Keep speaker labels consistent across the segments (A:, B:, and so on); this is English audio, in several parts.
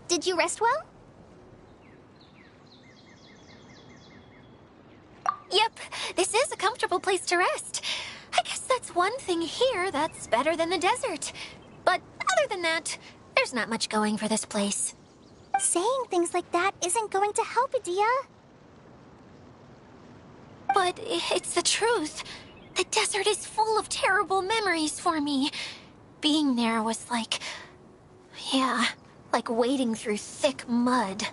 A: Did you rest well?
B: Yep, this is a comfortable place to rest. I guess that's one thing here that's better than the desert. But other than that, there's not much going for this place.
A: Saying things like that isn't going to help, Adia.
B: But it's the truth. The desert is full of terrible memories for me. Being there was like... yeah, like wading through thick mud.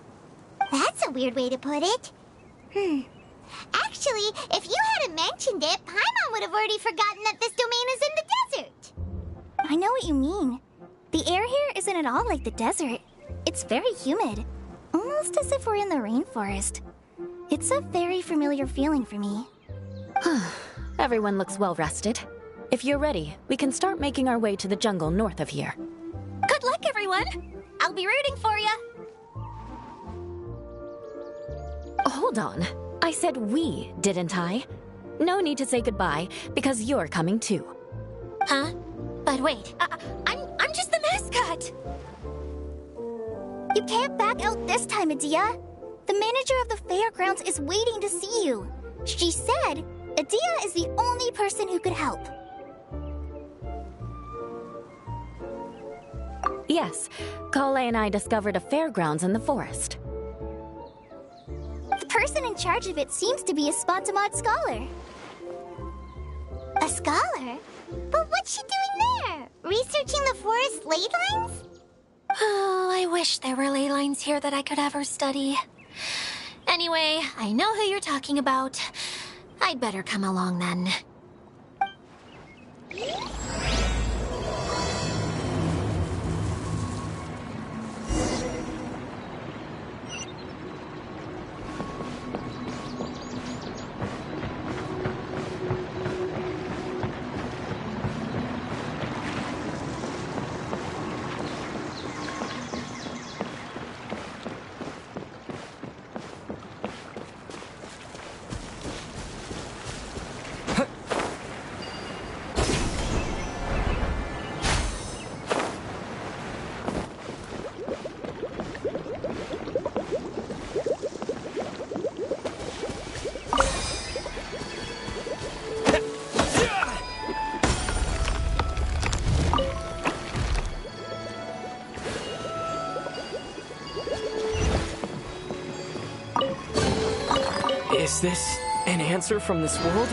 A: That's a weird way to put it. Actually, if you hadn't mentioned it, Paimon would have already forgotten that this domain is in the desert. I know what you mean. The air here isn't at all like the desert. It's very humid, almost as if we're in the rainforest. It's a very familiar feeling for me.
C: Everyone looks well rested. If you're ready, we can start making our way to the jungle north of here.
B: Good luck, everyone! I'll be rooting for you!
C: Hold on. I said we, didn't I? No need to say goodbye, because you're coming too.
B: Huh? But wait, I'm just the mascot!
A: You can't back out this time, Adia. The manager of the fairgrounds is waiting to see you. She said Adia is the only person who could help.
C: Yes, Kale and I discovered a fairgrounds in the forest.
A: The person in charge of it seems to be a Spontamod scholar. A scholar? But what's she doing there? Researching the forest ley lines?
B: Oh, I wish there were ley lines here that I could ever study. Anyway, I know who you're talking about. I'd better come along then.
D: Is this an answer from this world?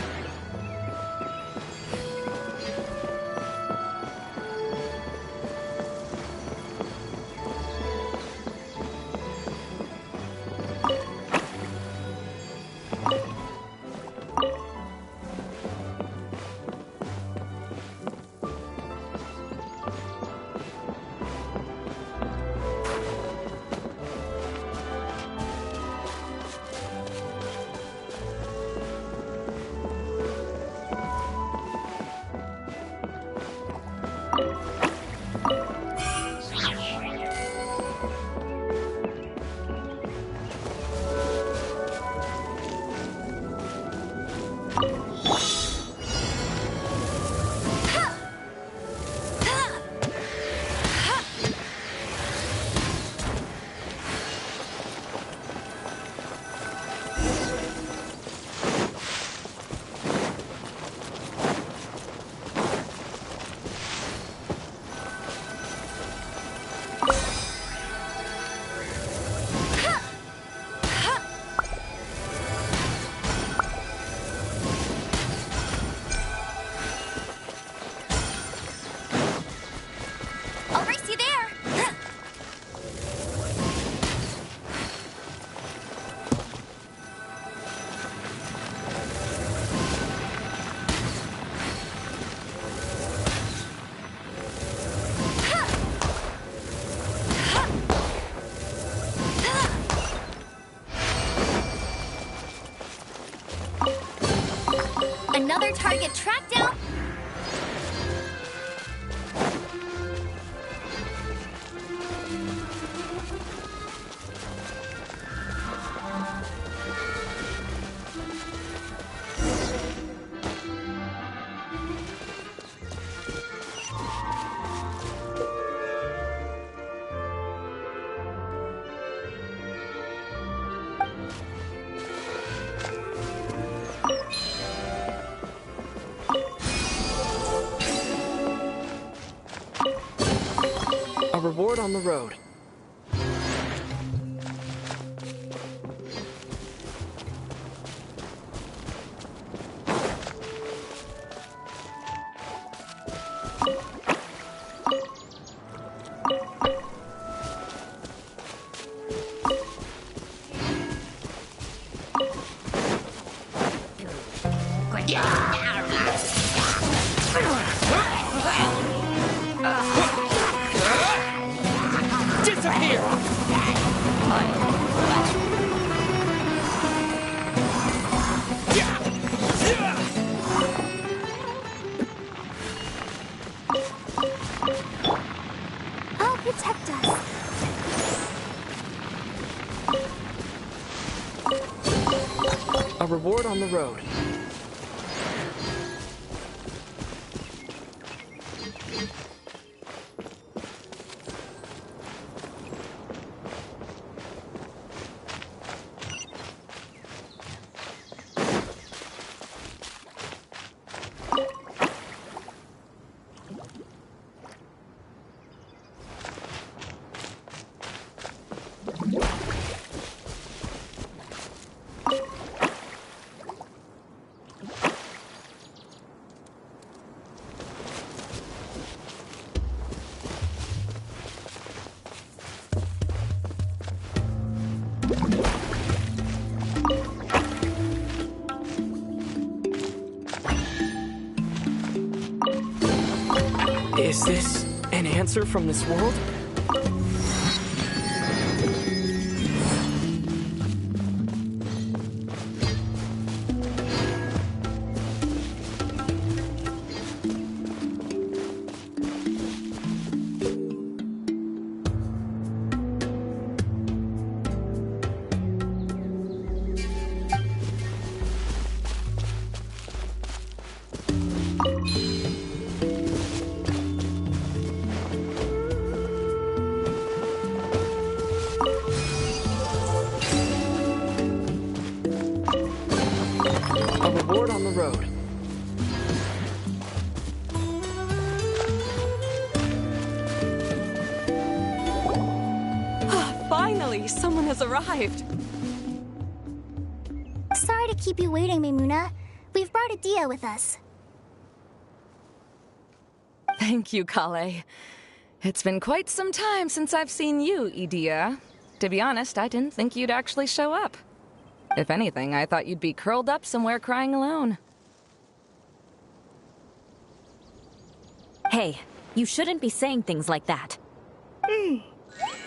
B: Another target tracked down.
D: A reward on the road. Disappear!
A: I'll protect us.
D: A reward on the road. Is this an answer from this world? A reward on the road.
C: Finally, someone has arrived.
A: Sorry to keep you waiting, Maimuna. We've brought Adia with us.
E: Thank you, Kale. It's been quite some time since I've seen you, Idia. To be honest, I didn't think you'd actually show up. If anything, I thought you'd be curled up somewhere crying alone.
C: Hey, you shouldn't be saying things like that.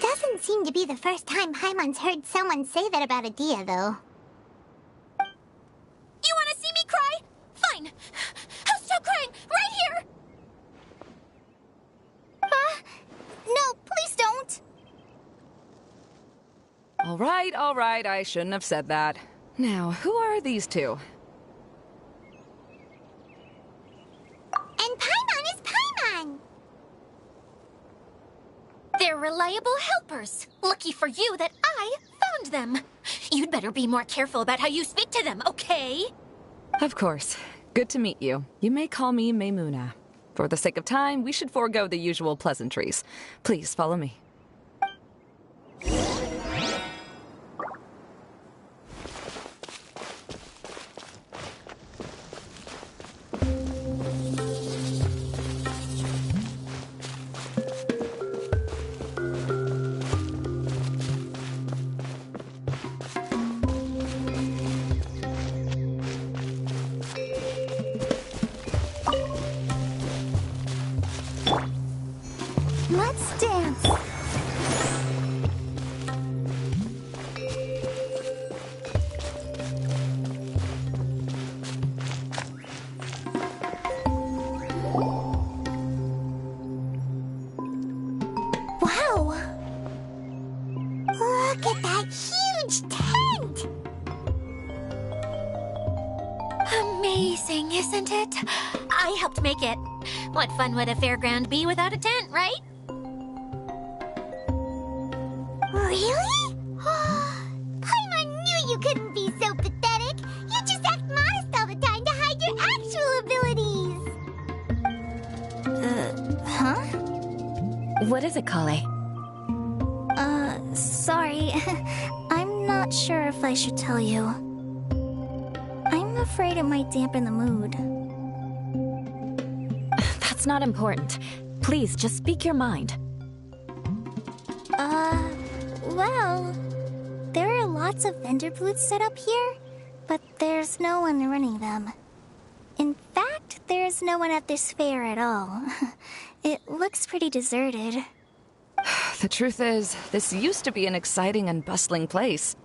A: Doesn't seem to be the first time Paimon's heard someone say that about Adia, though.
B: You want to see me cry? Fine. I'll stop crying right here.
A: Huh? No, please don't.
E: All right, I shouldn't have said that. Now, who are these two?
A: And Paimon is Paimon!
B: They're reliable helpers. Lucky for you that I found them. You'd better be more careful about how you speak to them, okay?
E: Of course. Good to meet you. You may call me Maimuna. For the sake of time, we should forego the usual pleasantries. Please follow me.
A: Let's dance.
B: amazing, isn't it? I helped make it. What fun would a fairground be without a tent, right?
A: Really? Paimon knew you couldn't be so pathetic. You just act modest all the time to hide your actual abilities. Huh?
C: What is it, Kale?
A: Sorry. I'm not sure if I should tell you. I'm afraid it might dampen the mood.
C: That's not important. Please, just speak your mind.
A: Well, there are lots of vendor booths set up here, but there's no one running them. In fact, there's no one at this fair at all. It looks pretty deserted.
E: The truth is, this used to be an exciting and bustling place.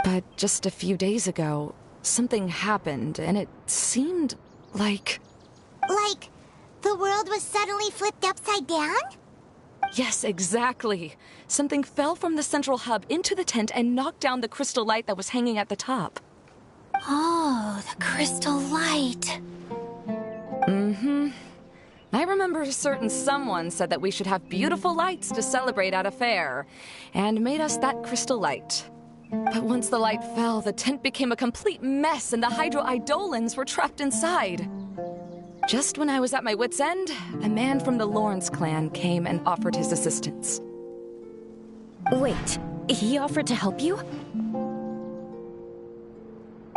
E: But just a few days ago, something happened, and it seemed like...
A: Like, the world was suddenly flipped upside down?
E: Yes, exactly. Something fell from the central hub into the tent and knocked down the crystal light that was hanging at the top.
B: Oh, the crystal light.
E: Mm-hmm. I remember a certain someone said that we should have beautiful lights to celebrate at a fair, and made us that crystal light. But once the light fell, the tent became a complete mess and the hydro-eidolons were trapped inside. Just when I was at my wit's end, a man from the Lawrence clan came and offered his assistance.
C: Wait, he offered to help you?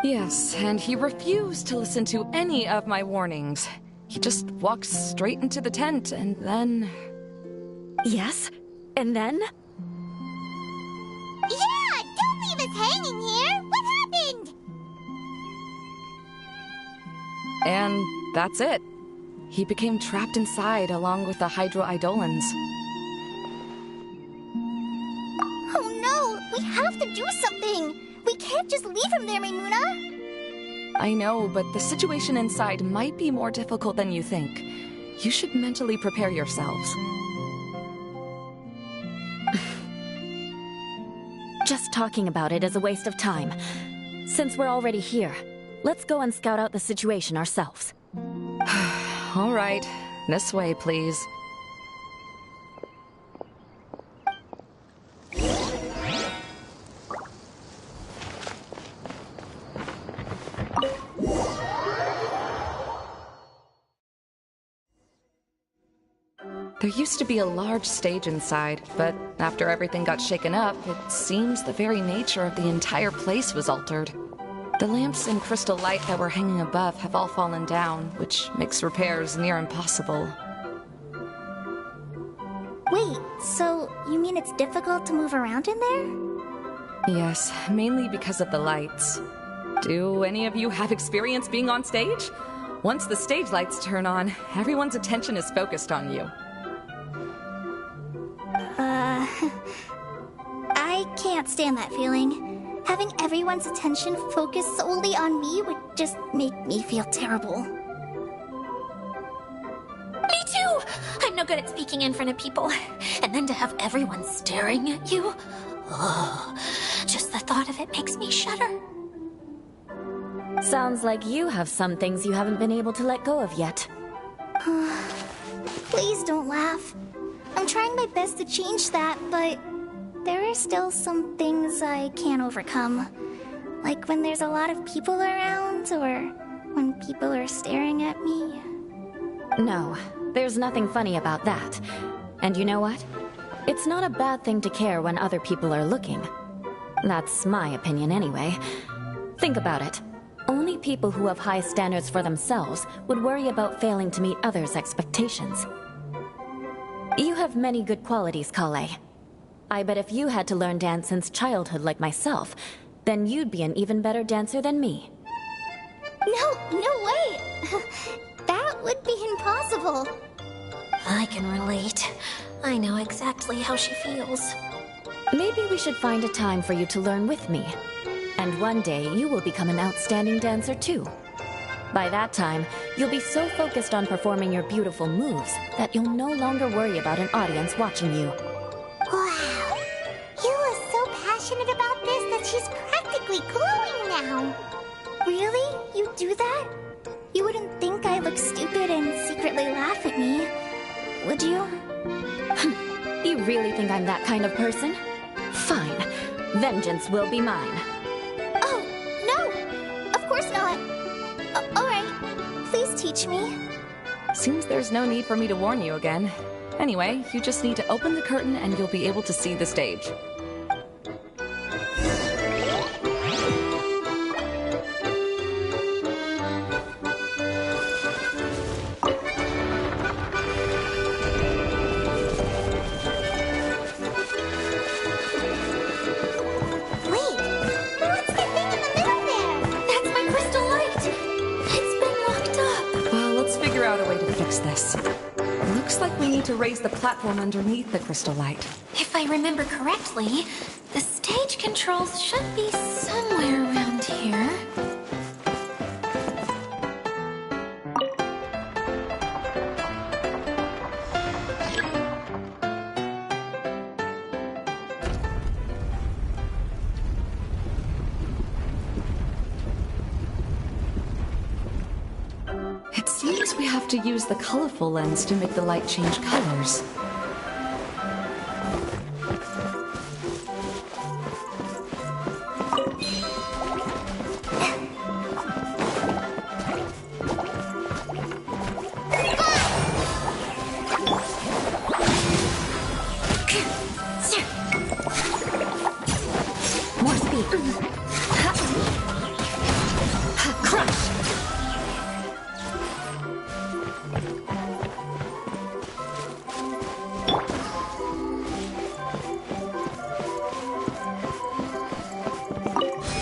E: Yes, and he refused to listen to any of my warnings. He just walked straight into the tent, and then...
C: Yes? And then?
A: Yeah! Don't leave us hanging here! What happened?
E: And that's it. He became trapped inside along with the hydro-eidolons.
A: Oh no! We have to do something! We can't just leave him there, Maimuna!
E: I know, but the situation inside might be more difficult than you think. You should mentally prepare yourselves.
C: Just talking about it is a waste of time. Since we're already here, let's go and scout out the situation ourselves.
E: All right. This way, please. There used to be a large stage inside, but after everything got shaken up, it seems the very nature of the entire place was altered. The lamps and crystal light that were hanging above have all fallen down, which makes repairs near impossible.
A: Wait, so you mean it's difficult to move around in there?
E: Yes, mainly because of the lights. Do any of you have experience being on stage? Once the stage lights turn on, everyone's attention is focused on you.
A: I can't stand that feeling. Having everyone's attention focused solely on me would just make me feel terrible.
B: Me too! I'm no good at speaking in front of people. And then to have everyone staring at you. Oh, just the thought of it makes me shudder.
C: Sounds like you have some things you haven't been able to let go of yet.
A: Please don't laugh. I'm trying my best to change that, but there are still some things I can't overcome. Like when there's a lot of people around, or when people are staring at me.
C: No, there's nothing funny about that. And you know what? It's not a bad thing to care when other people are looking. That's my opinion anyway. Think about it. Only people who have high standards for themselves would worry about failing to meet others' expectations. You have many good qualities, Kale. I bet if you had to learn dance since childhood like myself, then you'd be an even better dancer than me.
A: No way! That would be impossible.
B: I can relate. I know exactly how she feels.
C: Maybe we should find a time for you to learn with me. And one day, you will become an outstanding dancer too. By that time, you'll be so focused on performing your beautiful moves that you'll no longer worry about an audience watching you.
A: Wow. You are so passionate about this that she's practically glowing now. Really? You do that? You wouldn't think I look stupid and secretly laugh at me, would you?
C: You really think I'm that kind of person? Fine. Vengeance will be mine.
A: Oh, no! Of course not. Alright, please teach me.
E: Seems there's no need for me to warn you again. Anyway, you just need to open the curtain and you'll be able to see the stage. This. Looks like we need to raise the platform underneath the crystal light.
B: If I remember correctly, the stage controls should be somewhere around here.
E: Seems we have to use the colorful lens to make the light change colors.
C: More speed. Crush!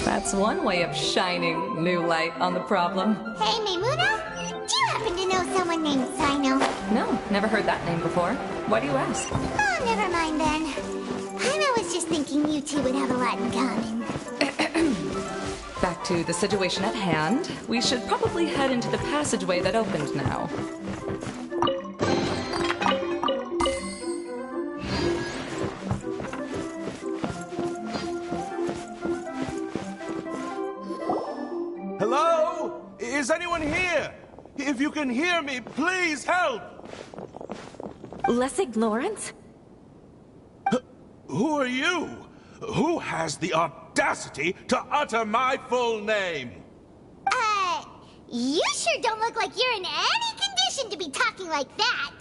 E: That's one way of shining new light on the problem.
A: Hey, Maimuna? Do you happen to know someone named Sino?
E: No, never heard that name before. Why do you ask?
A: Oh, never mind then. I was just thinking you two would have a lot in common.
E: Back to the situation at hand. We should probably head into the passageway that opened now.
F: Hello? Is anyone here? If you can hear me, please help!
C: Lessig Lawrence?
F: Who are you? Who has the audacity to utter my full name?
A: You sure don't look like you're in any condition to be talking like that.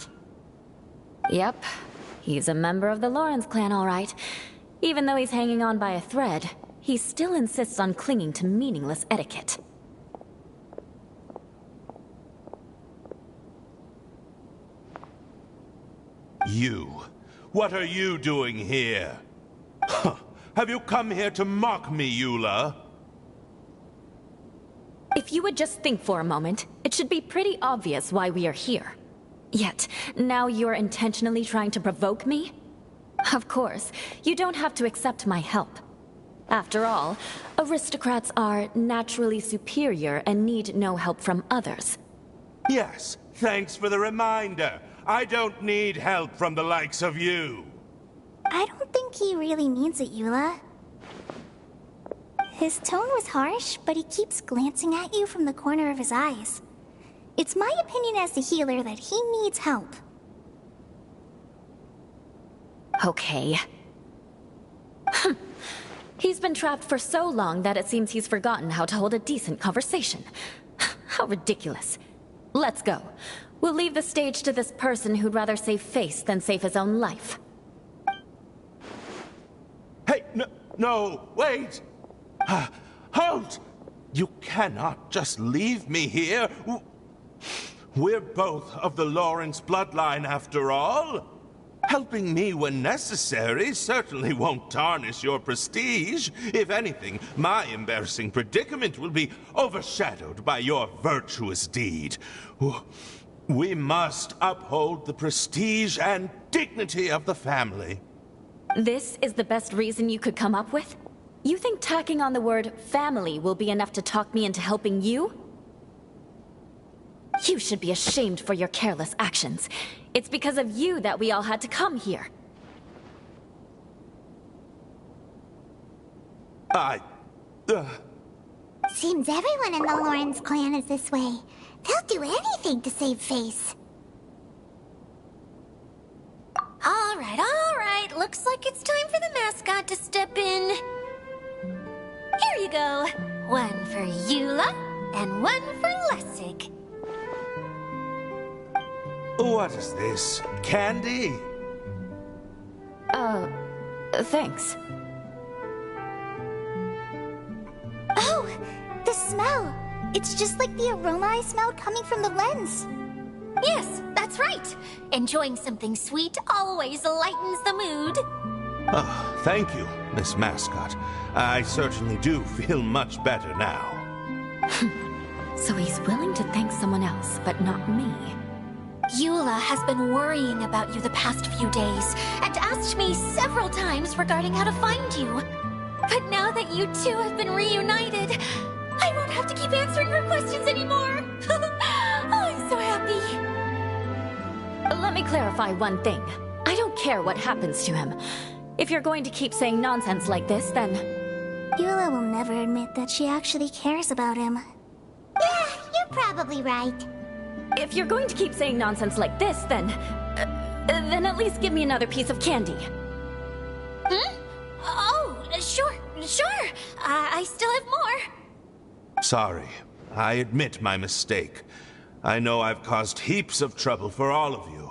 C: Yep. He's a member of the Lawrence clan, all right. Even though he's hanging on by a thread, he still insists on clinging to meaningless etiquette.
F: You. What are you doing here? Huh. Have you come here to mock me, Eula?
C: If you would just think for a moment, it should be pretty obvious why we are here. Yet, now you're intentionally trying to provoke me? Of course, you don't have to accept my help. After all, aristocrats are naturally superior and need no help from others.
F: Yes, thanks for the reminder. I don't need help from the likes of you.
A: I don't think he really means it, Eula. His tone was harsh, but he keeps glancing at you from the corner of his eyes. It's my opinion as the healer that he needs help.
C: Okay. He's been trapped for so long that it seems he's forgotten how to hold a decent conversation. How ridiculous. Let's go. We'll leave the stage to this person who'd rather save face than save his own life.
F: Hey, no, wait! Halt! You cannot just leave me here. We're both of the Lawrence bloodline, after all. Helping me when necessary certainly won't tarnish your prestige. If anything, my embarrassing predicament will be overshadowed by your virtuous deed. We must uphold the prestige and dignity of the family.
C: This is the best reason you could come up with? You think tacking on the word family will be enough to talk me into helping you? You should be ashamed for your careless actions. It's because of you that we all had to come here.
A: Seems everyone in the Lawrence clan is this way. They'll do anything to save face.
B: All right. Looks like it's time for the mascot to step in. Here you go. One for Eula, and one for Lessig.
F: What is this? Candy?
C: Thanks.
A: Oh, the smell. It's just like the aroma I smelled coming from the lens.
B: Yes, that's right. Enjoying something sweet always lightens the mood.
F: Oh, thank you, Miss Mascot. I certainly do feel much better now.
C: So he's willing to thank someone else, but not me.
B: Eula has been worrying about you the past few days and asked me several times regarding how to find you. But now that you two have been reunited, I won't have to keep answering her questions anymore. Oh, I'm so happy.
C: Let me clarify one thing. I don't care what happens to him. If you're going to keep saying nonsense like this, then...
A: Eula will never admit that she actually cares about him. Yeah, you're probably right.
C: If you're going to keep saying nonsense like this, then at least give me another piece of candy.
B: Oh, sure. I still have more.
F: Sorry. I admit my mistake. I know I've caused heaps of trouble for all of you.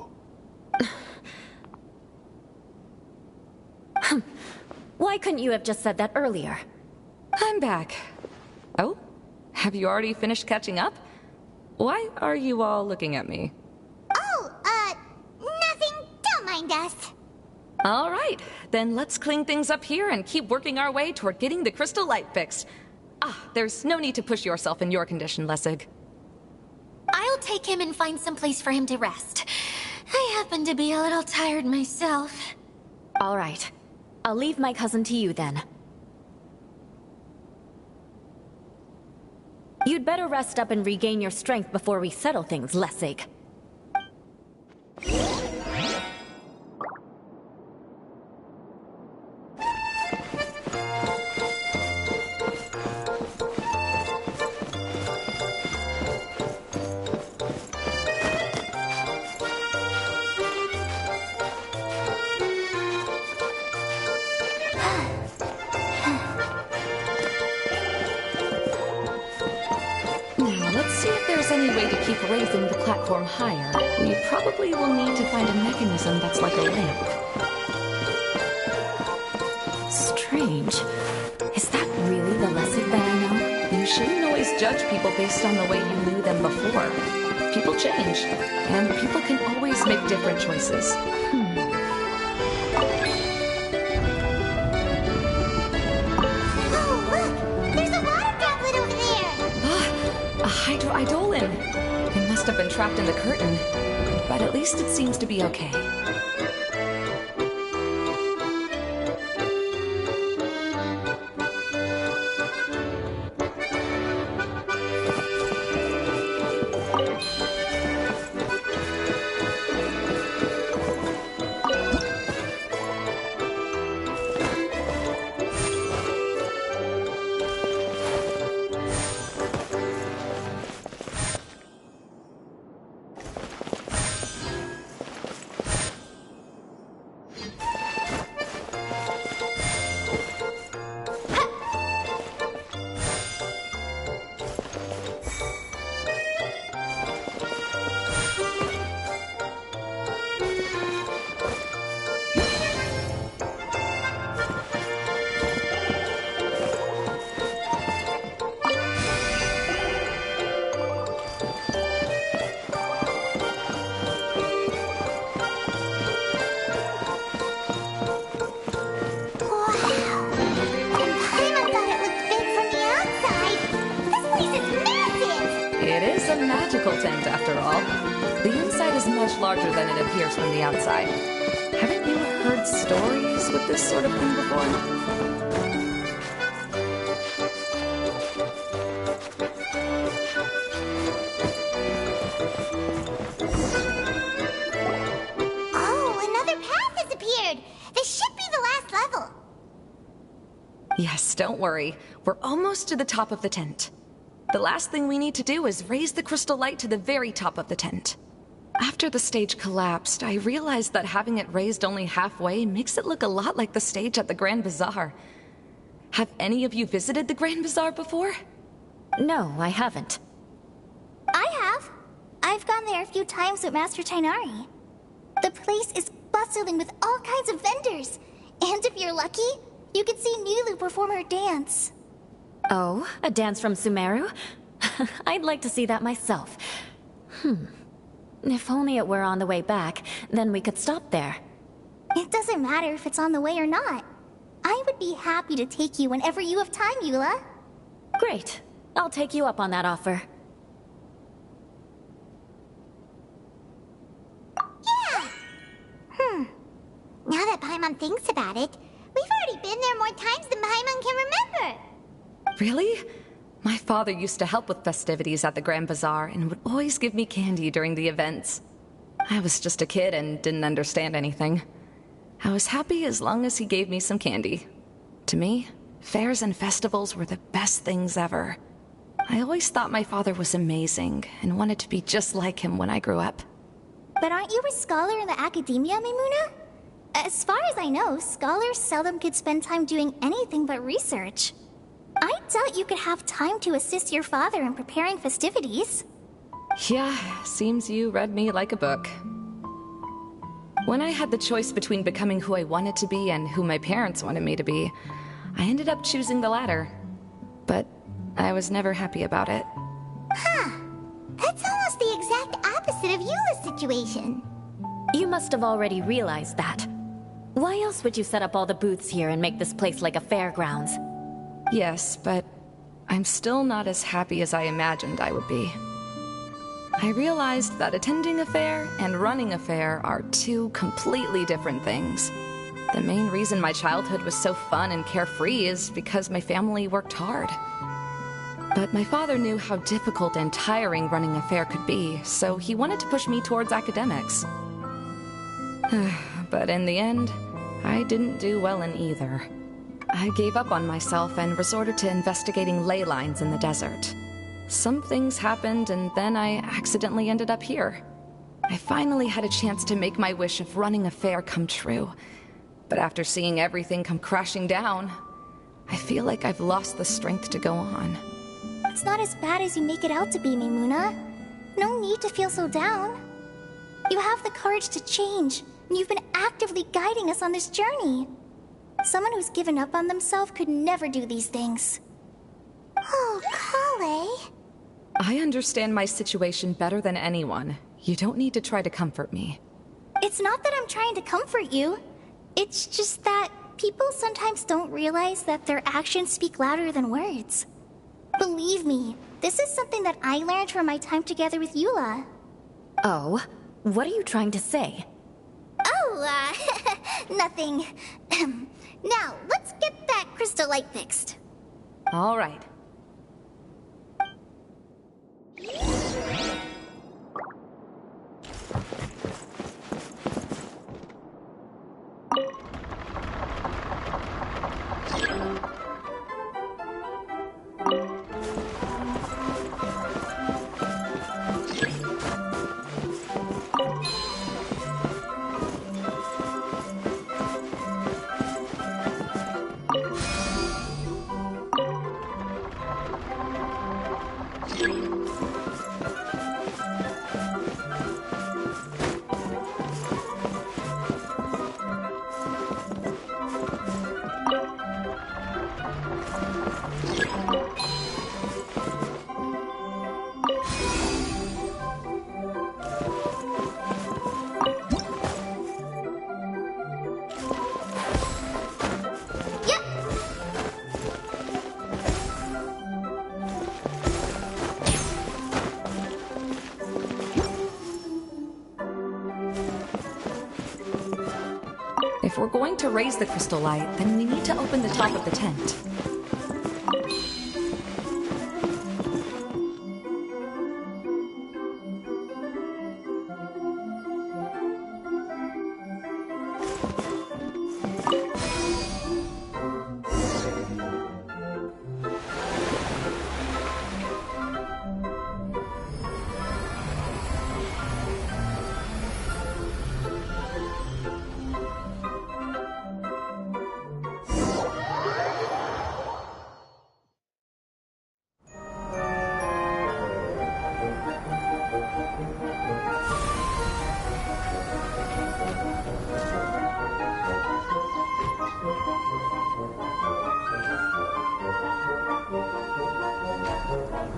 C: Why couldn't you have just said that earlier?
E: I'm back. Oh? Have you already finished catching up? Why are you all looking at me?
A: Oh, nothing. Don't mind us.
E: All right, then let's clean things up here and keep working our way toward getting the crystal light fixed. There's no need to push yourself in your condition, Lessig.
B: I'll take him and find some place for him to rest. I happen to be a little tired myself.
C: All right. I'll leave my cousin to you then. You'd better rest up and regain your strength before we settle things, Lessig.
E: Any way to keep raising the platform higher, we probably will need to find a mechanism that's like a lamp.
C: Strange. Is that really the Lessig that I know?
E: You shouldn't always judge people based on the way you knew them before. People change, and people can always make different choices.
A: Oh, look! There's a water droplet over there!
E: A hydroidolin! It must have been trapped in the curtain, but at least it seems to be okay. Tent, after all. The inside is much larger than it appears from the outside. Haven't you heard stories with this sort of thing before?
A: Oh, another path has appeared! This should be the last level.
E: Yes, don't worry. We're almost to the top of the tent. The last thing we need to do is raise the crystal light to the very top of the tent. After the stage collapsed, I realized that having it raised only halfway makes it look a lot like the stage at the Grand Bazaar. Have any of you visited the Grand Bazaar before?
C: No, I haven't.
A: I have. I've gone there a few times with Master Tainari. The place is bustling with all kinds of vendors. And if you're lucky, you can see Nilu perform her dance.
C: Oh, a dance from Sumeru? I'd like to see that myself. If only it were on the way back, then we could stop there.
A: It doesn't matter if it's on the way or not. I would be happy to take you whenever you have time, Eula.
C: Great. I'll take you up on that offer.
A: Yeah! Now that Paimon thinks about it, we've already been there more times than Paimon can remember.
E: Really? My father used to help with festivities at the Grand Bazaar and would always give me candy during the events. I was just a kid and didn't understand anything. I was happy as long as he gave me some candy. To me, fairs and festivals were the best things ever. I always thought my father was amazing and wanted to be just like him when I grew up.
A: But aren't you a scholar in the academia, Maimuna? As far as I know, scholars seldom could spend time doing anything but research. I doubt you could have time to assist your father in preparing festivities.
E: Yeah, seems you read me like a book. When I had the choice between becoming who I wanted to be and who my parents wanted me to be, I ended up choosing the latter. But I was never happy about it.
A: That's almost the exact opposite of Eula's situation.
C: You must have already realized that. Why else would you set up all the booths here and make this place like a fairgrounds?
E: Yes, but I'm still not as happy as I imagined I would be. I realized that attending a fair and running a fair are two completely different things. The main reason my childhood was so fun and carefree is because my family worked hard. But my father knew how difficult and tiring running a fair could be, so he wanted to push me towards academics. But in the end, I didn't do well in either. I gave up on myself and resorted to investigating ley lines in the desert. Some things happened, and then I accidentally ended up here. I finally had a chance to make my wish of running a fair come true. But after seeing everything come crashing down, I feel like I've lost the strength to go on.
A: It's not as bad as you make it out to be, Maimuna. No need to feel so down. You have the courage to change, and you've been actively guiding us on this journey. Someone who's given up on themselves could never do these things. Oh, Kale.
E: I understand my situation better than anyone. You don't need to try to comfort me.
A: It's not that I'm trying to comfort you. It's just that people sometimes don't realize that their actions speak louder than words. Believe me, this is something that I learned from my time together with Eula.
C: Oh, what are you trying to say?
A: Oh, nothing. Now, let's get that crystal light fixed.
E: All right. If we're going to raise the crystal light, then we need to open the top of the tent.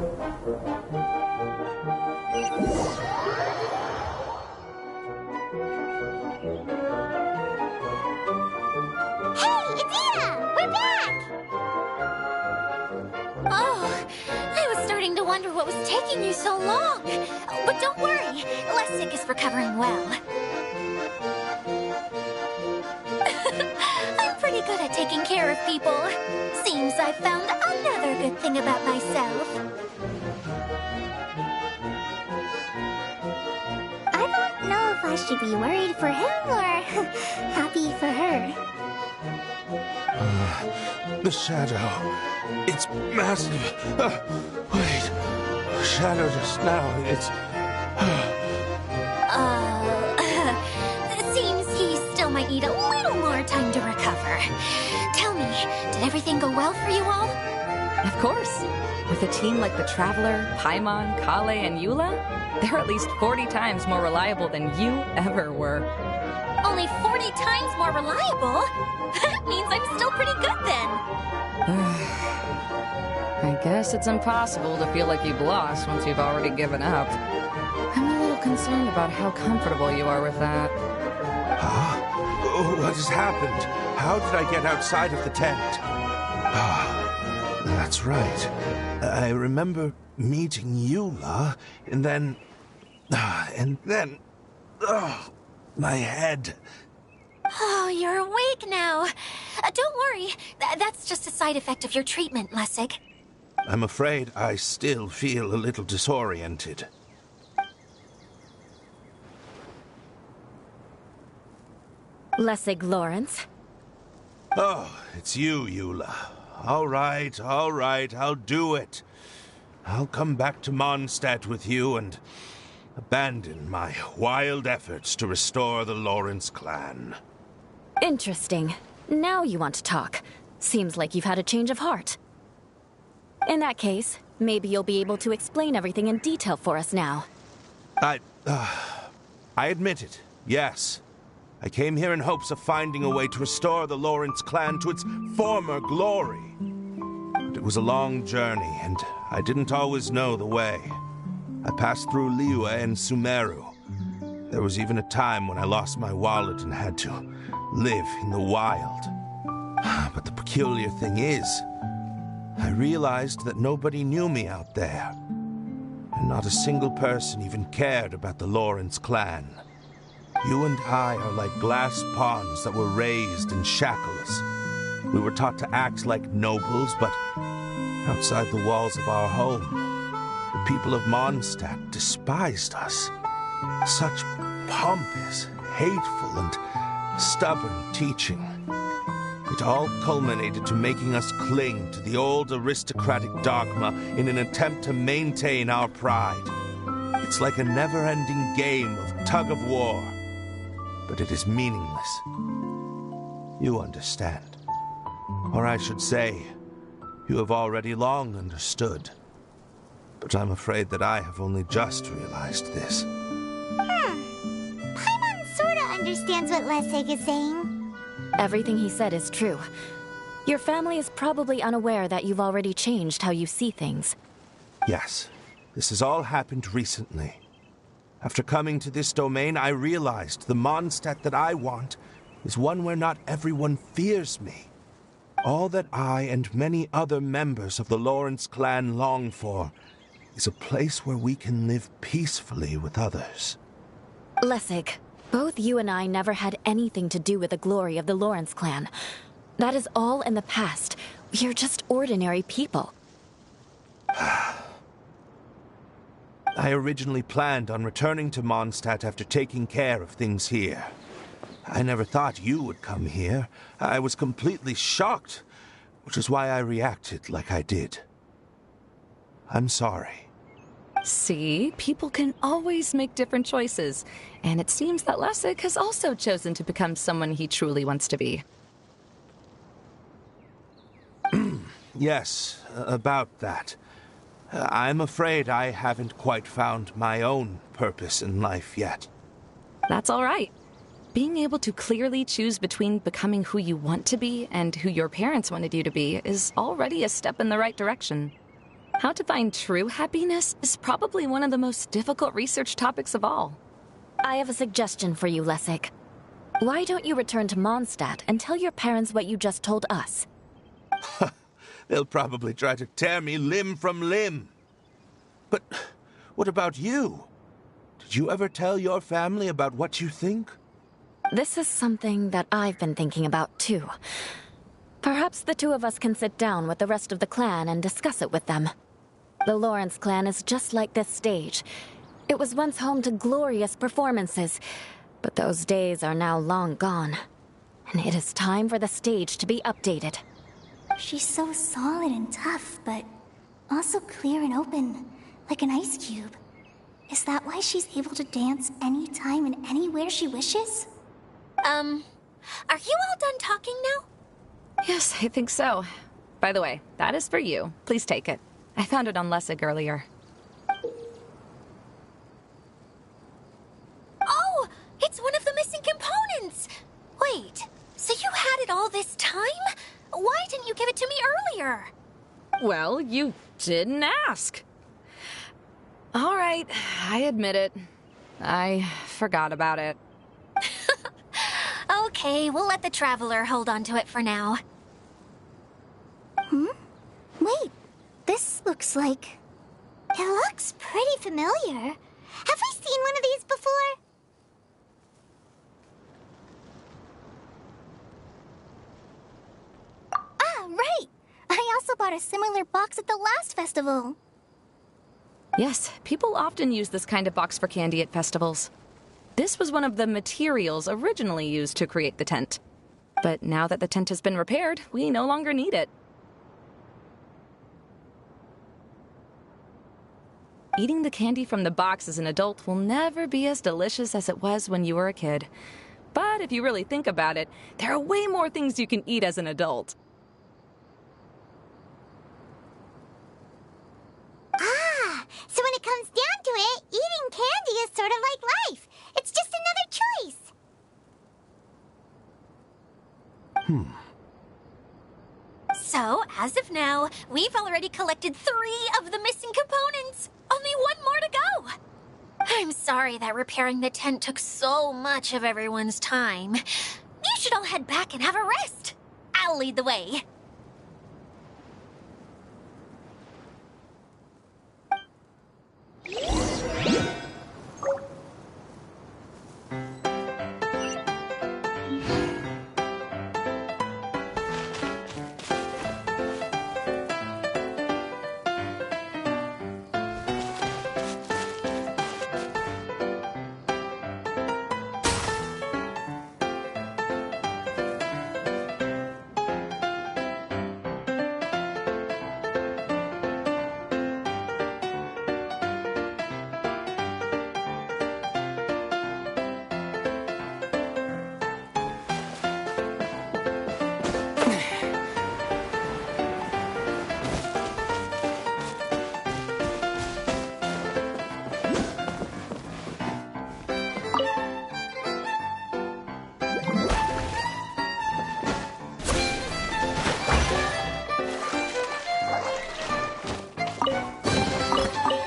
B: Oh, I was starting to wonder what was taking you so long. But don't worry, Lessig is recovering well. I'm pretty good at taking care of people. Seems I found another good thing about myself.
A: I don't know if I should be worried for him or happy for her.
F: The shadow. It's massive. Wait. The shadow just now. It's...
B: It seems he still might need a little more time to recover. Tell me, did everything go well for you all?
E: Of course. With a team like the Traveler, Paimon, Kale, and Eula, they're at least 40 times more reliable than you ever were.
B: Only 40 times more reliable? That means I'm still pretty good then.
E: I guess it's impossible to feel like you've lost once you've already given up. I'm a little concerned about how comfortable you are with that.
F: Huh? What has happened? How did I get outside of the tent? Ah, that's right. I remember meeting Eula, and then... Oh, my head.
B: Oh, you're awake now. Don't worry. That's just a side effect of your treatment, Lessig.
F: I'm afraid I still feel a little disoriented.
C: Lessig Lawrence.
F: Oh, it's you, Eula. All right, I'll do it. I'll come back to Mondstadt with you and abandon my wild efforts to restore the Lawrence clan.
C: Interesting. Now you want to talk. Seems like you've had a change of heart. In that case, maybe you'll be able to explain everything in detail for us now.
F: I admit it, yes. I came here in hopes of finding a way to restore the Lawrence clan to its former glory. But it was a long journey, and I didn't always know the way. I passed through Liyue and Sumeru. There was even a time when I lost my wallet and had to live in the wild. But the peculiar thing is, I realized that nobody knew me out there. And not a single person even cared about the Lawrence clan. You and I are like glass pawns that were raised in shackles. We were taught to act like nobles, but outside the walls of our home, the people of Mondstadt despised us. Such pompous, hateful, and stubborn teaching. It all culminated to making us cling to the old aristocratic dogma in an attempt to maintain our pride. It's like a never-ending game of tug-of-war, but it is meaningless. You understand. Or I should say, you have already long understood. But I'm afraid that I have only just realized this.
A: Paimon sorta understands what Lessig is saying.
C: Everything he said is true. Your family is probably unaware that you've already changed how you see things.
F: Yes, this has all happened recently. After coming to this domain, I realized the Mondstadt that I want is one where not everyone fears me. All that I and many other members of the Lawrence clan long for is a place where we can live peacefully with others.
C: Lessig, both you and I never had anything to do with the glory of the Lawrence clan. That is all in the past. We are just ordinary people.
F: I originally planned on returning to Mondstadt after taking care of things here. I never thought you would come here. I was completely shocked, which is why I reacted like I did. I'm sorry.
E: See, people can always make different choices, and it seems that Lessig has also chosen to become someone he truly wants to be.
F: Yes, about that. I'm afraid I haven't quite found my own purpose in life yet.
E: That's all right. Being able to clearly choose between becoming who you want to be and who your parents wanted you to be is already a step in the right direction. How to find true happiness is probably one of the most difficult research topics of all.
C: I have a suggestion for you, Lessig. Why don't you return to Mondstadt and tell your parents what you just told us?
F: They'll probably try to tear me limb from limb. But what about you? Did you ever tell your family about what you think?
C: This is something that I've been thinking about, too. Perhaps the two of us can sit down with the rest of the clan and discuss it with them. The Lawrence clan is just like this stage. It was once home to glorious performances, but those days are now long gone. And it is time for the stage to be updated.
A: She's so solid and tough, but also clear and open, like an ice cube. Is that why she's able to dance anytime and anywhere she wishes?
B: Are you all done talking now?
E: Yes, I think so. By the way, that is for you. Please take it. I found it on Lessig earlier.
B: Oh, it's one of the missing components! Wait, so you had it all this time? Why didn't you give it to me earlier?
E: Well, you didn't ask. All right, I admit it. I forgot about it.
B: Okay, we'll let the Traveler hold on to it for now.
A: Wait, this looks like... It looks pretty familiar. Have we seen one of these before? Ah, right! I also bought a similar box at the last festival.
E: Yes, people often use this kind of box for candy at festivals. This was one of the materials originally used to create the tent. But now that the tent has been repaired, we no longer need it. Eating the candy from the box as an adult will never be as delicious as it was when you were a kid. But if you really think about it, there are way more things you can eat as an adult.
A: Ah, so when it comes down to it, eating candy is sort of like life. It's just another choice.
B: So, as of now, we've already collected 3 of the missing components. Only 1 more to go. I'm sorry that repairing the tent took so much of everyone's time. You should all head back and have a rest. I'll lead the way.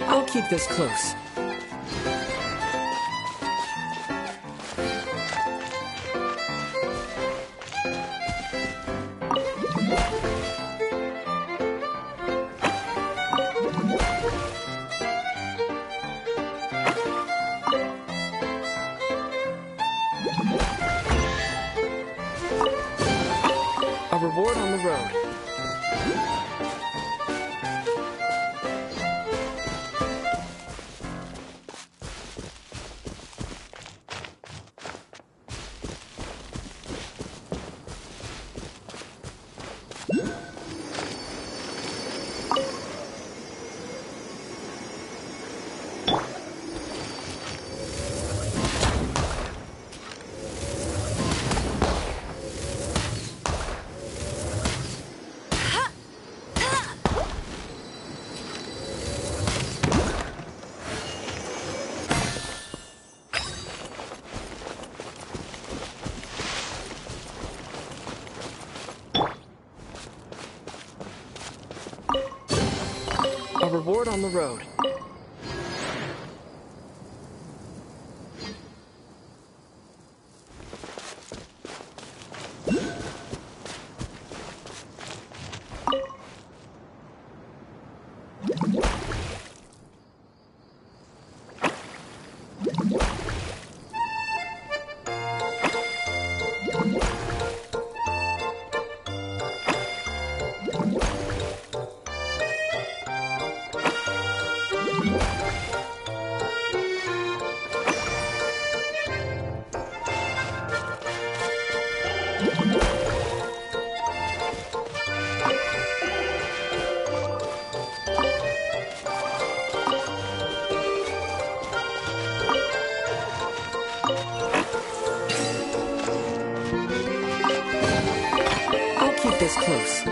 D: I'll keep this close. A reward on the road. on the road. I'll keep this close.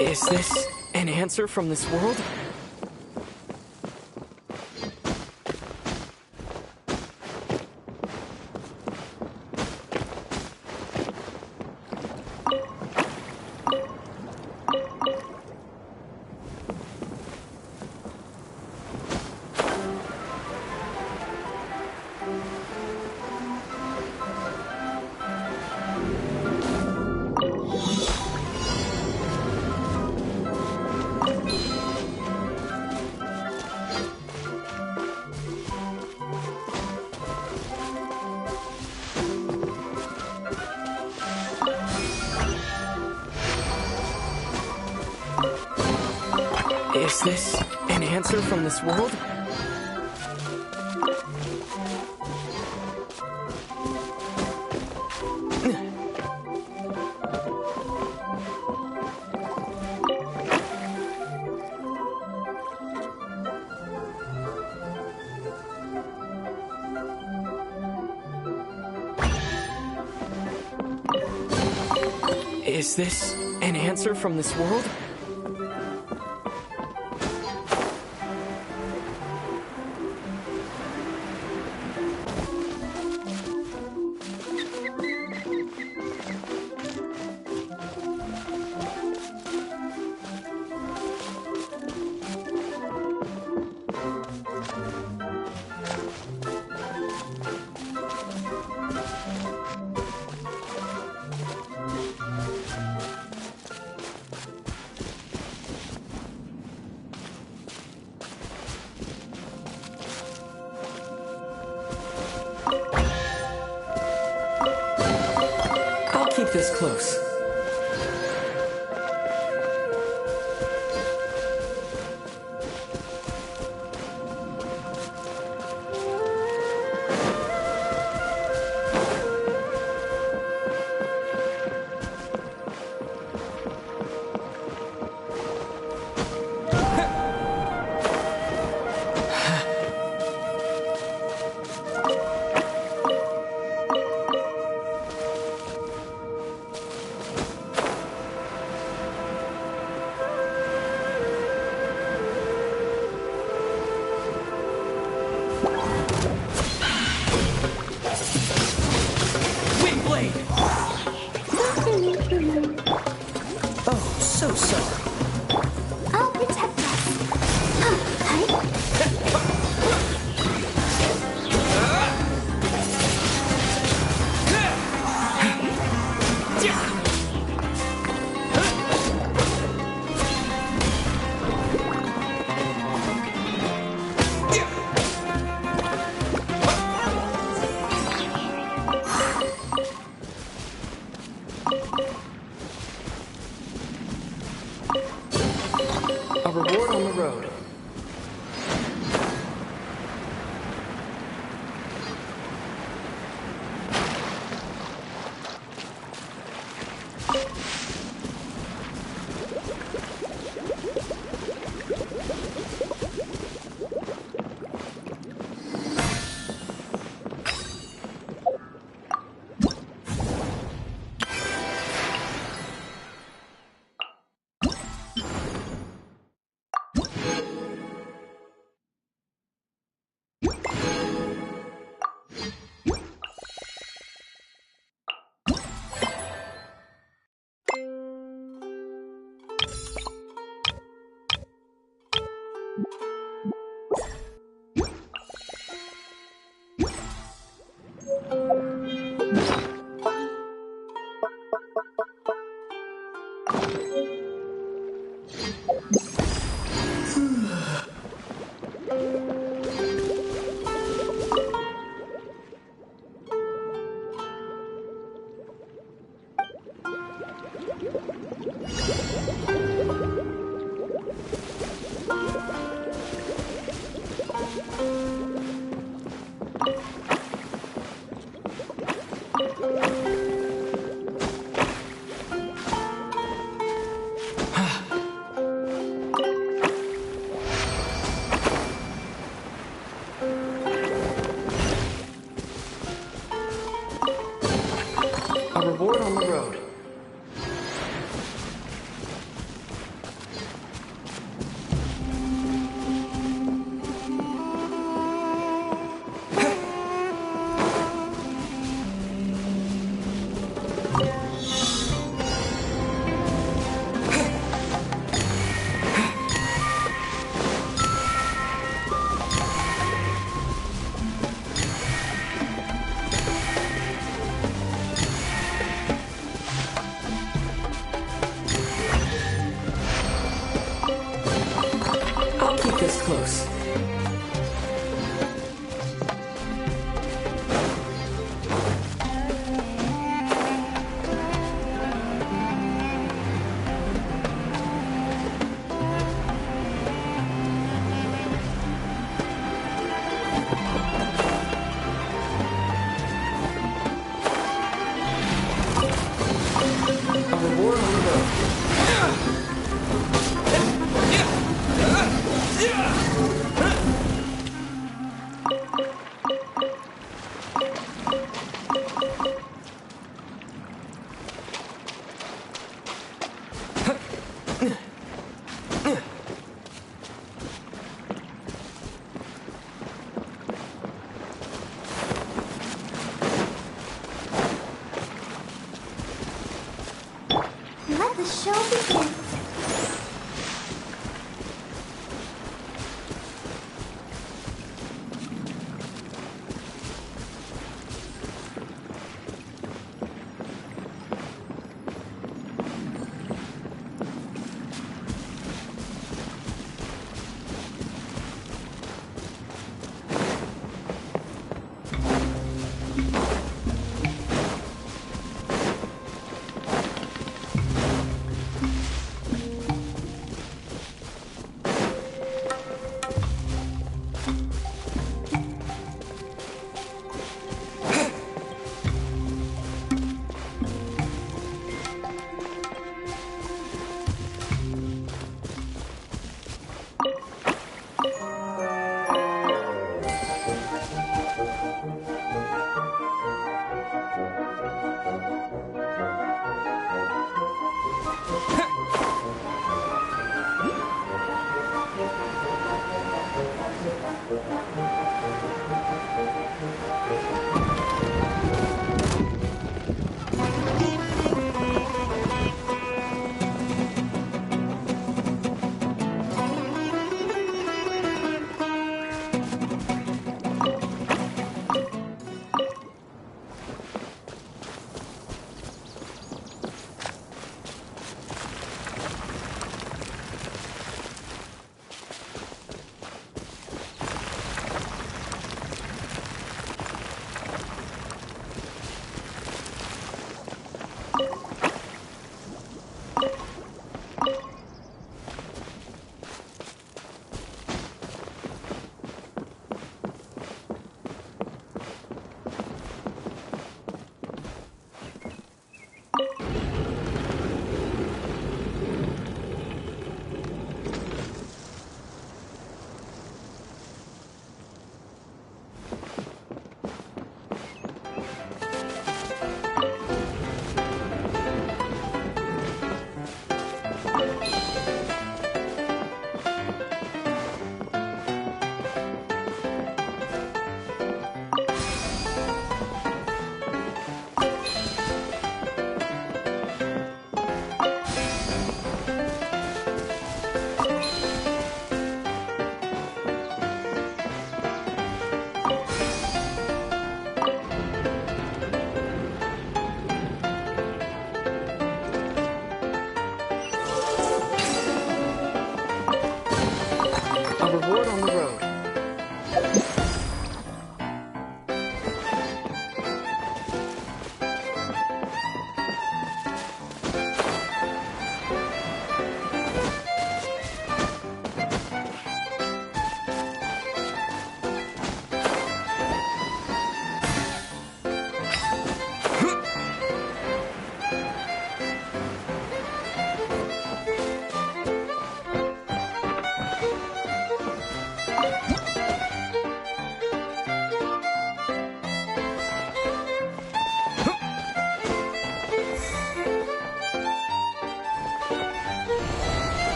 D: Is this an answer from this world? Is this an answer from this world? Is this an answer from this world? Keep this close. sorry.
A: I'll protect us. Hi.
D: A reward on the road. A reward on the road. I'll keep this close. A reward on the road.
A: Let the show begin.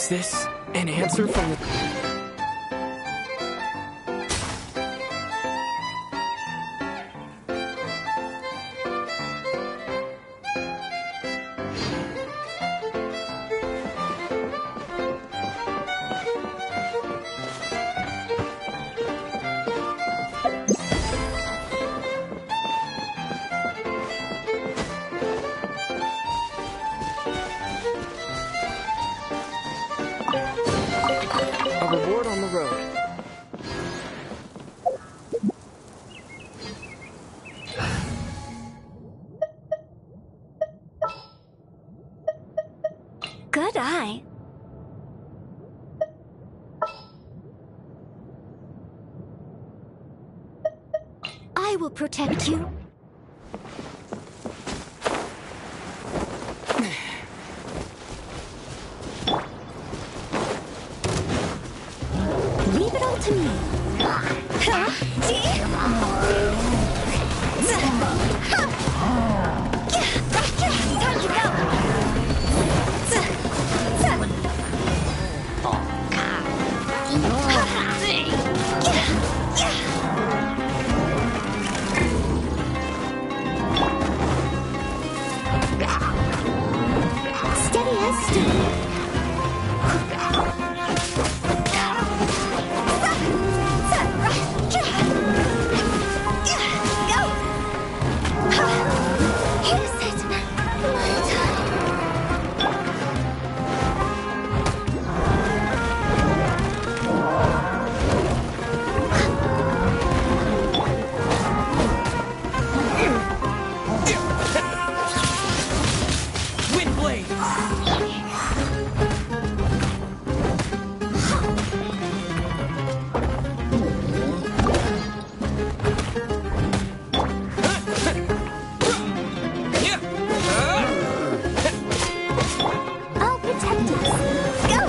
D: Is this an answer from the... A reward on the road.
A: Good eye. I will protect you. Leave it all to me. Time to go. Steady as steel. I'll protect us. Go!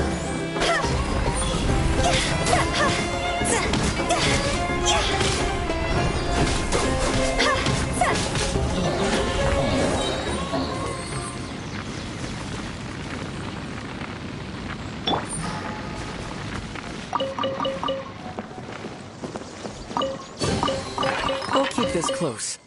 D: I'll keep this close.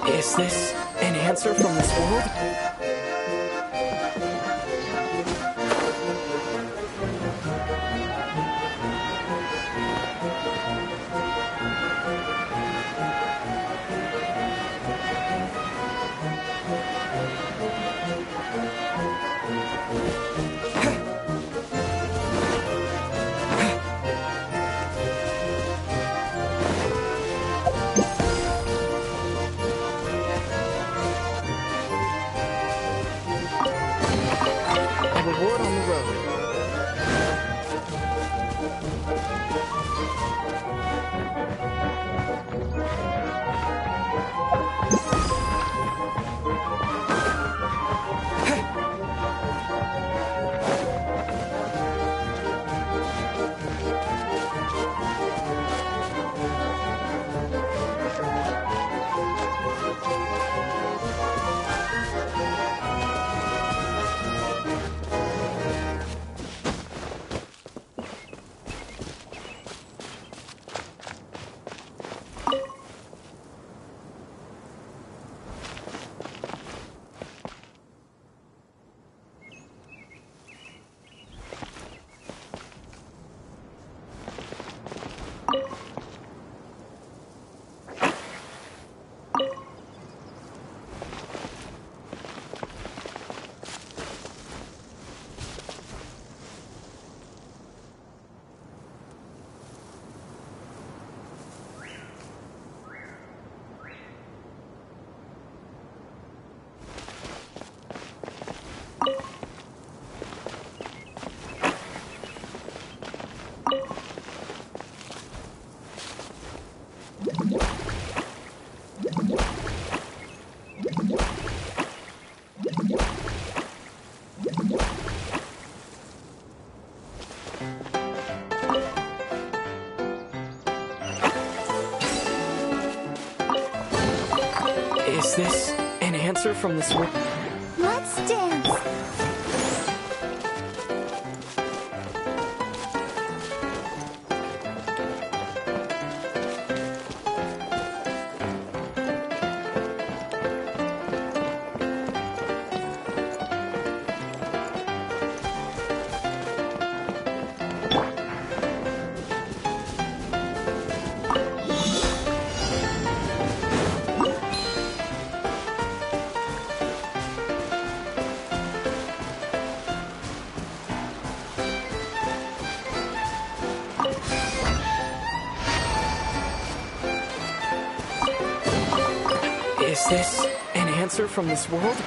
D: Is this an answer from this world? Is this an answer from this world?
A: Let's dance.
D: Is this an answer from this world?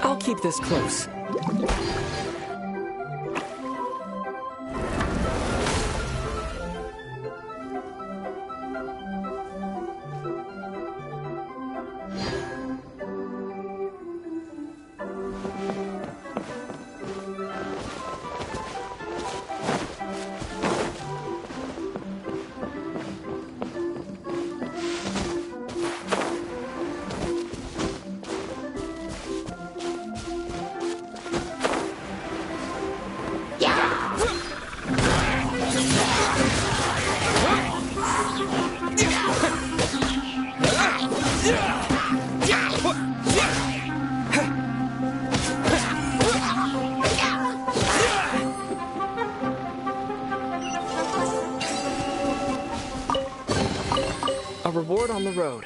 D: I'll keep this close. A reward on the road.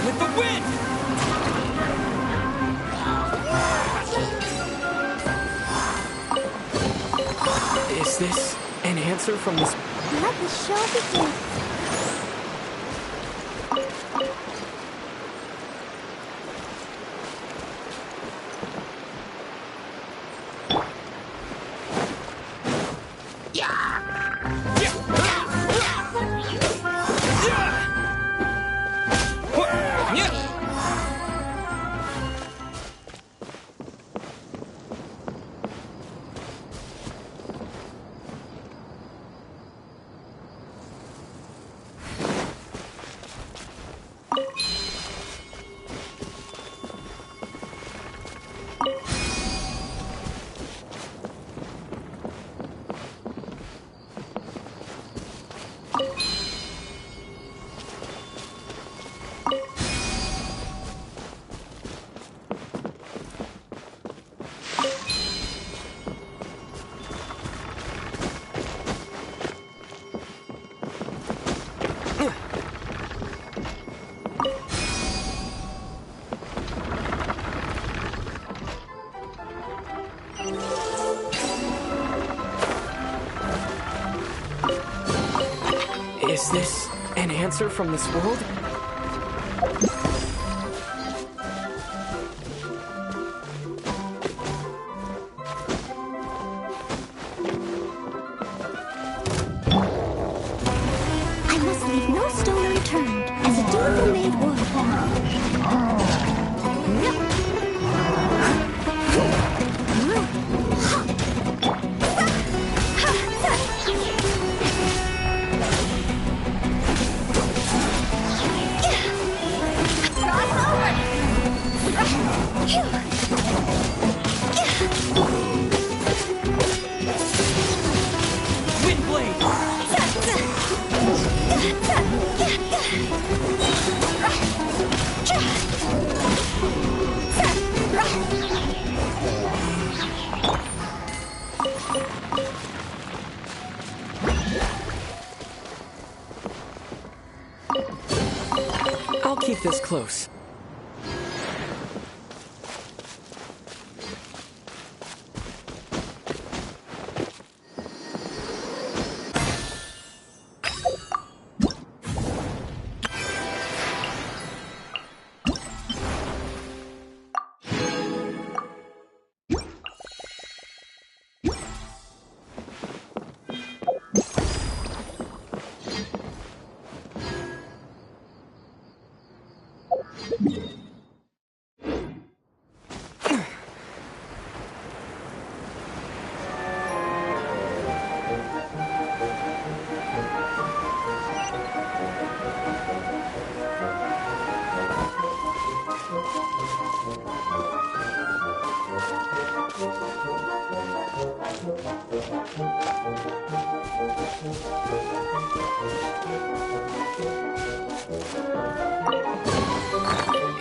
D: With the wind! Is this an answer from this?
A: Let the show begin.
D: Is this an answer from this world?
A: I must leave no stone unturned, as a dutiful maid would.
D: I'll keep this close.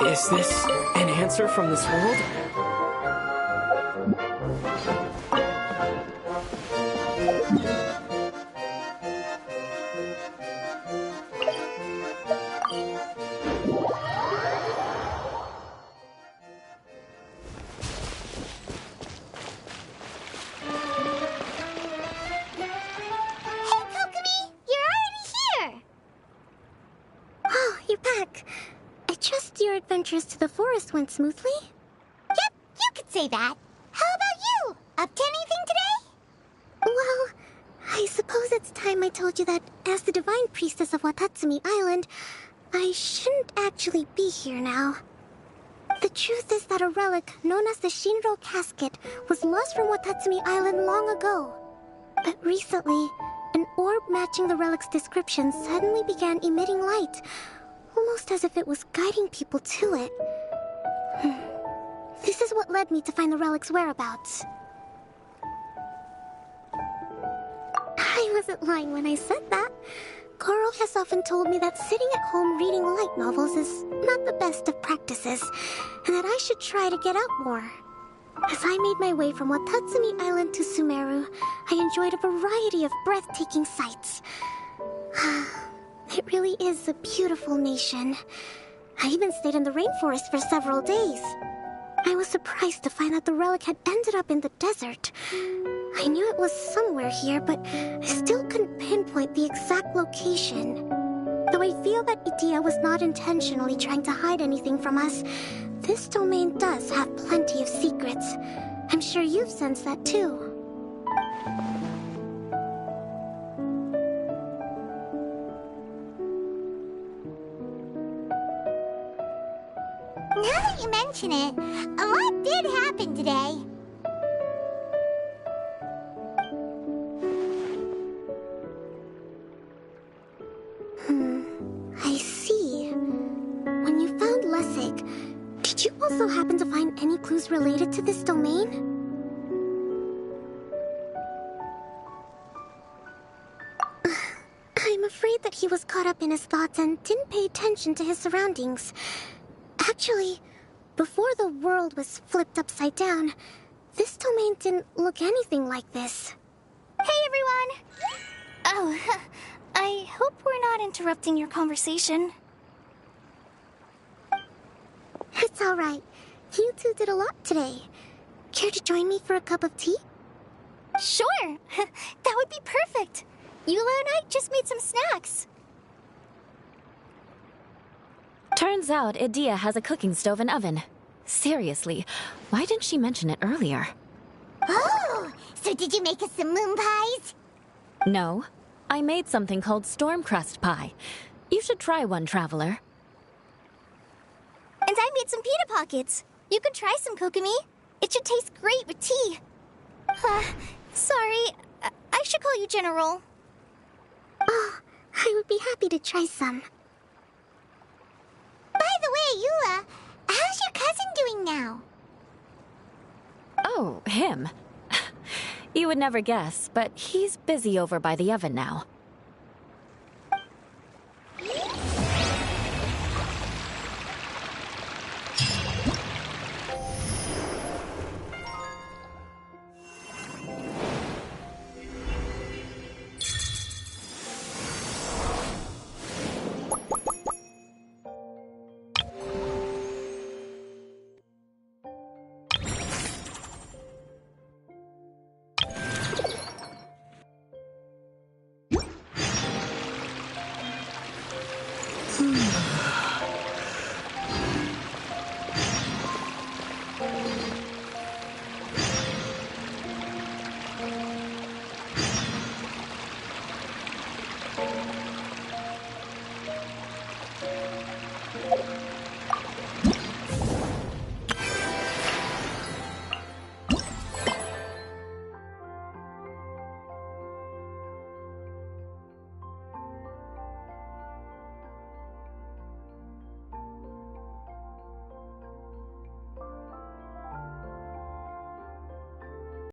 D: Is this an answer from this world?
A: Adventures to the forest went smoothly? Yep, you could say that. How about you? Up to anything today? Well, I suppose it's time I told you that as the divine priestess of Watatsumi Island, I shouldn't actually be here now. The truth is that a relic known as the Shinro Casket was lost from Watatsumi Island long ago. But recently, an orb matching the relic's description suddenly began emitting light, almost as if it was guiding people to it. This is what led me to find the relic's whereabouts. I wasn't lying when I said that. Goro has often told me that sitting at home reading light novels is not the best of practices, and that I should try to get out more. As I made my way from Watatsumi Island to Sumeru, I enjoyed a variety of breathtaking sights. It really is a beautiful nation. I even stayed in the rainforest for several days. I was surprised to find that the relic had ended up in the desert. I knew it was somewhere here, but I still couldn't pinpoint the exact location. Though I feel that Idia was not intentionally trying to hide anything from us, this domain does have plenty of secrets. I'm sure you've sensed that too. Now that you mention it, a lot did happen today. I see. When you found Lessig, did you also happen to find any clues related to this domain? I'm afraid that he was caught up in his thoughts and didn't pay attention to his surroundings. Actually, before the world was flipped upside down, this domain didn't look anything like this. Hey, everyone! Oh, I hope we're not interrupting your conversation. It's all right. You two did a lot today. Care to join me for a cup of tea? Sure! That would be perfect. Eula and I just made some snacks.
C: Turns out Edea has a cooking stove and oven. Seriously, why didn't she mention it earlier?
A: Oh, so did you make us some moon pies?
C: No, I made something called storm crust pie. You should try one, Traveler.
A: And I made some pita pockets. You could try some, Kokomi. It should taste great with tea. Sorry, I should call you General. Oh, I would be happy to try some. By the way, Eula, how's your cousin doing now?
C: Oh, him. You would never guess, but he's busy over by the oven now.